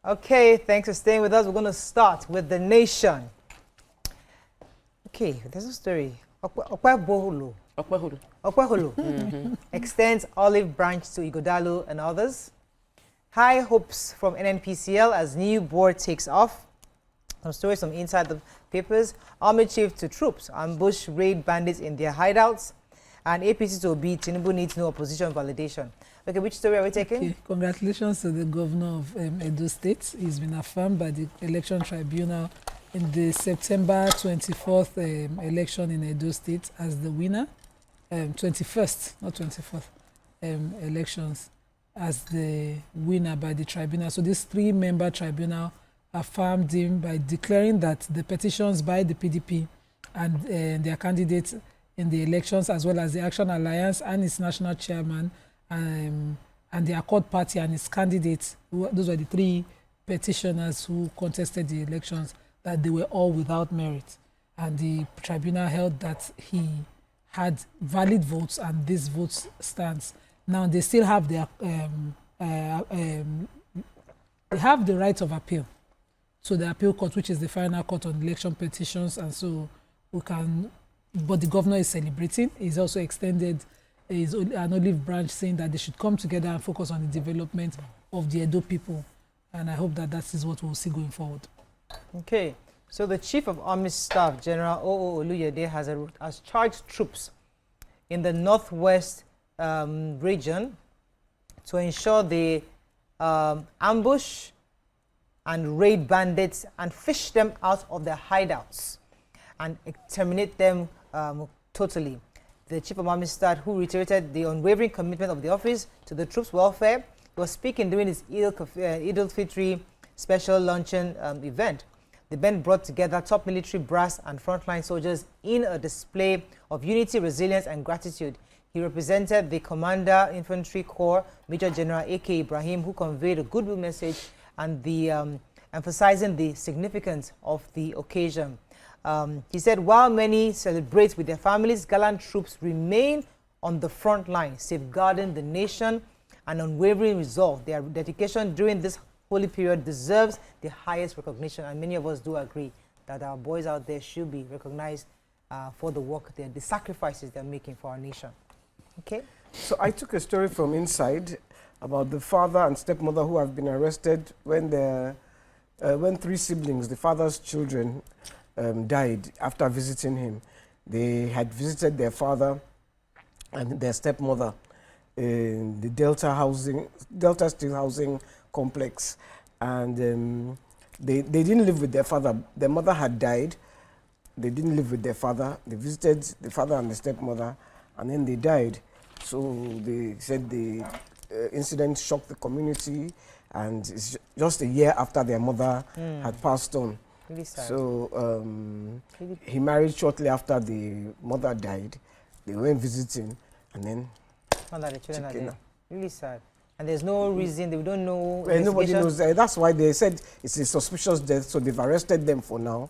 Okay, thanks for staying with us. We're going to start with the nation. Okay, there's a story. Okweboholo extends olive branch to Igodalo and others. High hopes from NNPCL as new board takes off. Some stories from inside the papers. Army chief to troops ambush raid bandits in their hideouts. And APC to Obi, Tinubu needs no opposition validation. Okay, which story are we taking? Okay. Congratulations to the governor of Edo State. He's been affirmed by the election tribunal in the September 24th election in Edo State as the winner. 21st, not 24th, elections as the winner by the tribunal. So this three-member tribunal affirmed him by declaring that the petitions by the PDP and their candidates in the elections, as well as the Action Alliance and its national chairman and the Accord Party and its candidates, those were the three petitioners who contested the elections, that they were all without merit. And the tribunal held that he had valid votes and this vote stands. Now they still have their they have the right of appeal to the appeal court, which is the final court on election petitions, and so we can. But the governor is celebrating. He's also extended an olive branch, saying that they should come together and focus on the development of the Edo people, and I hope that that is what we'll see going forward. Okay. So the Chief of Army Staff, General Oluyede, has charged troops in the northwest region to ensure they ambush and raid bandits and fish them out of their hideouts and exterminate them totally. The Chief of Army Staff, who reiterated the unwavering commitment of the office to the troops' welfare, was speaking during his Eid al-Fitr special luncheon event. The event brought together top military brass and frontline soldiers in a display of unity, resilience, and gratitude. He represented the Commander Infantry Corps, Major General A.K. Ibrahim, who conveyed a goodwill message and emphasizing the significance of the occasion. He said, while many celebrate with their families, gallant troops remain on the front line, safeguarding the nation and unwavering resolve. Their dedication during this holy period deserves the highest recognition, and many of us do agree that our boys out there should be recognized for the work, the sacrifices they're making for our nation. Okay. So I took a story from inside about the father and stepmother who have been arrested when three siblings, the father's children, died after visiting him. They had visited their father and their stepmother in the Delta Steel Housing Complex, and they didn't live with their father. Their mother had died. They didn't live with their father. They visited the father and the stepmother, and then they died. So they said the incident shocked the community, and it's just a year after their mother had passed on. Really sad. So he married shortly after the mother died. They went visiting, and then the children are dead. Really sad. And there's no reason, they don't know. Well, nobody knows. That's why they said it's a suspicious death, so they've arrested them for now.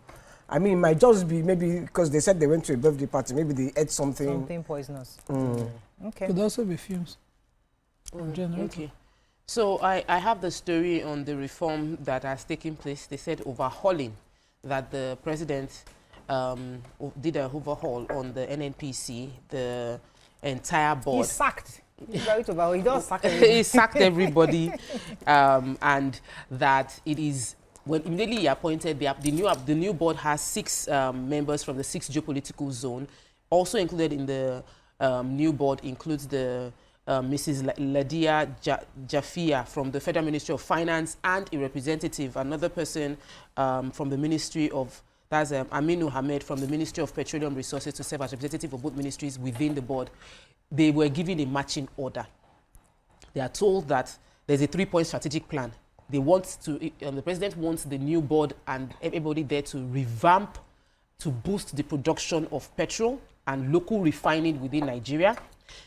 I mean, it might just be maybe because they said they went to a birthday party, maybe they ate something. Something poisonous. Okay. Could also be fumes. Okay. So I have the story on the reform that has taken place. They said overhauling, that the president did a overhaul on the NNPC, the entire board. He's sacked. He does sack everybody. He sacked everybody, and that it is when immediately he appointed the new board has 6 members from the 6 geopolitical zone. Also included in the new board includes the Mrs. Ladia Jafia from the Federal Ministry of Finance, and a representative, another person from the Ministry of, that's Aminu Hamed from the Ministry of Petroleum Resources, to serve as representative of both ministries within the board. They were given a matching order. They are told that there's a 3-point strategic plan. They want to, the president wants the new board and everybody there to revamp, to boost the production of petrol and local refining within Nigeria.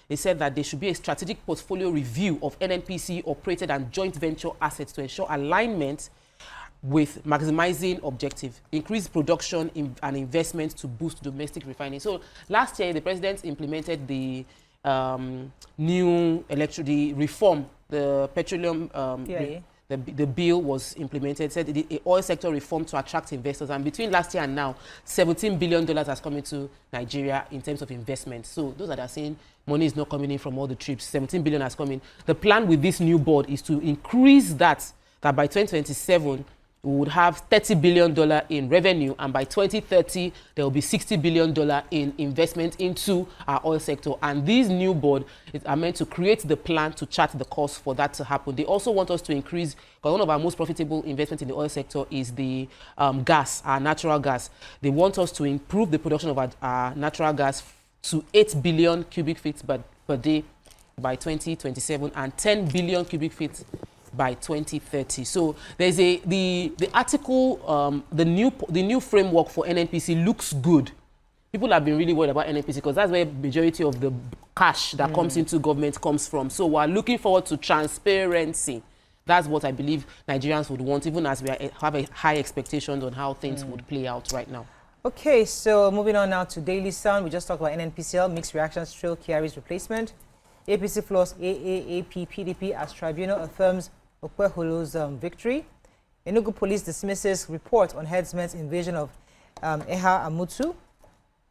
They said that there should be a strategic portfolio review of NNPC operated and joint venture assets to ensure alignment with maximizing objective, increase production and investment to boost domestic refining. So last year, the president implemented the new reform, the petroleum, the bill was implemented, said the oil sector reform to attract investors. And between last year and now, $17 billion has come into Nigeria in terms of investment. So those that are saying money is not coming in from all the trips, 17 billion has come in. The plan with this new board is to increase that by 2027, we would have $30 billion in revenue, and by 2030, there will be $60 billion in investment into our oil sector. And this new board are meant to create the plan to chart the course for that to happen. They also want us to increase, because one of our most profitable investments in the oil sector is the gas, our natural gas. They want us to improve the production of our natural gas to 8 billion cubic feet per day by 2027 and 10 billion cubic feet by 2030. So there's the article, the new framework for NNPC looks good. People have been really worried about NNPC because that's where majority of the cash that comes into government comes from. So we're looking forward to transparency. That's what I believe Nigerians would want, even as we have a high expectations on how things would play out right now. Okay, so moving on now to Daily Sun. We just talked about NNPCL, mixed reactions, trail Kyari's replacement. APC plus AAAP PDP as tribunal affirms Oruhworun's victory. Enugu police dismisses report on headsman's invasion of Eha Amutu.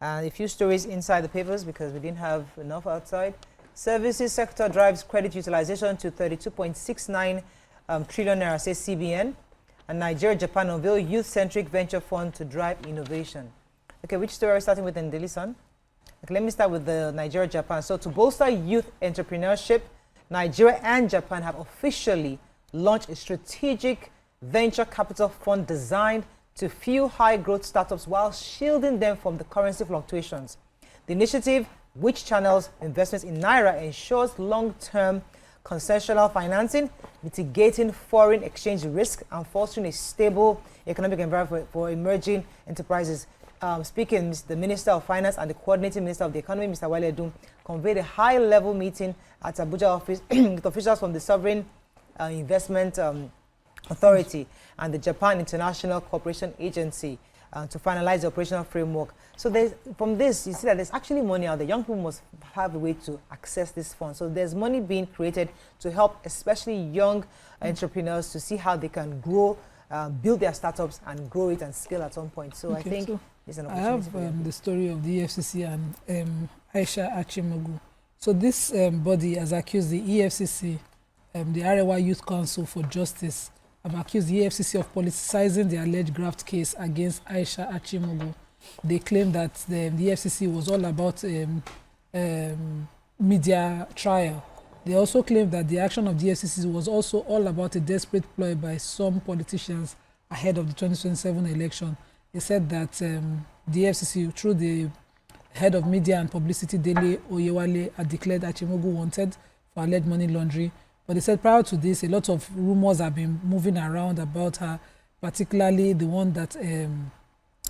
And a few stories inside the papers because we didn't have enough outside. Services sector drives credit utilization to 32.69 trillion naira, says CBN. And Nigeria, Japan unveil youth-centric venture fund to drive innovation. Okay, which story are we starting with in Daily Sun? Okay, let me start with the Nigeria, Japan. So to bolster youth entrepreneurship, Nigeria and Japan have officially launched a strategic venture capital fund designed to fuel high-growth startups while shielding them from the currency fluctuations. The initiative, which channels investments in Naira, ensures long-term concessional financing, mitigating foreign exchange risk, and fostering a stable economic environment for emerging enterprises. Speaking, the Minister of Finance and the Coordinating Minister of the Economy, Mr. Wale Edun, convened a high-level meeting at Abuja office with officials from the Sovereign Investment Authority and the Japan International Cooperation Agency to finalize the operational framework. So from this, you see that there's actually money out there. Young people must have a way to access this fund. So there's money being created to help especially young entrepreneurs to see how they can grow, build their startups and grow it and scale at some point. So okay, I think so it's an opportunity. I have the story of the EFCC and Aisha Achimogu. So this body has accused the EFCC, the Arewa Youth Council for Justice, have accused the EFCC of politicizing the alleged graft case against Aisha Achimogu. They claim that the EFCC was all about media trial. They also claim that the action of the EFCC was also all about a desperate ploy by some politicians ahead of the 2027 election. They said that the EFCC, through the head of media and publicity, Dele Oyewale, had declared Achimogu wanted for alleged money laundering. But they said prior to this, a lot of rumors have been moving around about her, particularly the one that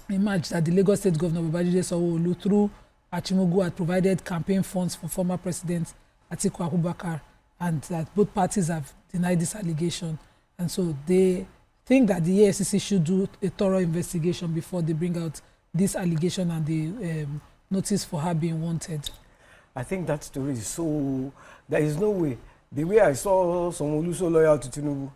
emerged that the Lagos State Governor, Babajide Sanwo-Olu, through Achimogu, had provided campaign funds for former President Atiku Abubakar, and that both parties have denied this allegation. And so they think that the EFCC should do a thorough investigation before they bring out this allegation and the notice for her being wanted. I think that story is so... There is no way. The way I saw Sanwo-Olu so loyal to Tinubu,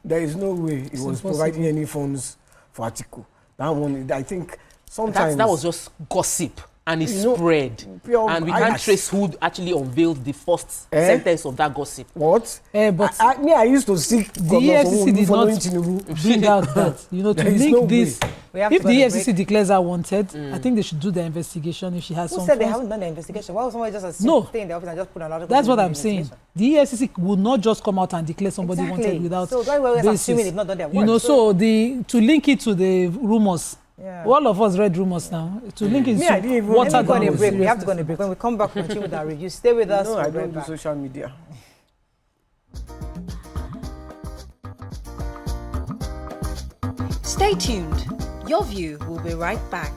there is no way he was providing any funds for Atiku. That one, I think sometimes... That was just gossip. And it spread. And we can't trace who actually unveiled the first sentence of that gossip. What? But I used to seek the EFCC did not bring out that. You know, to link this. If the EFCC declares her wanted, I think they should do the investigation if she has some. Who said they haven't done the investigation? Why would somebody just stay in the office and just put another? That's what I'm saying. The EFCC would not just come out and declare somebody wanted without. So that's why we're assuming they've not done their work. You know, so to link it to the rumors. Yeah. All of us read rumors now. To link it to what are going to break. We have to go on a break. When we come back, we'll continue with our review. Stay with us. No, I don't do social media. Stay tuned. Your View will be right back.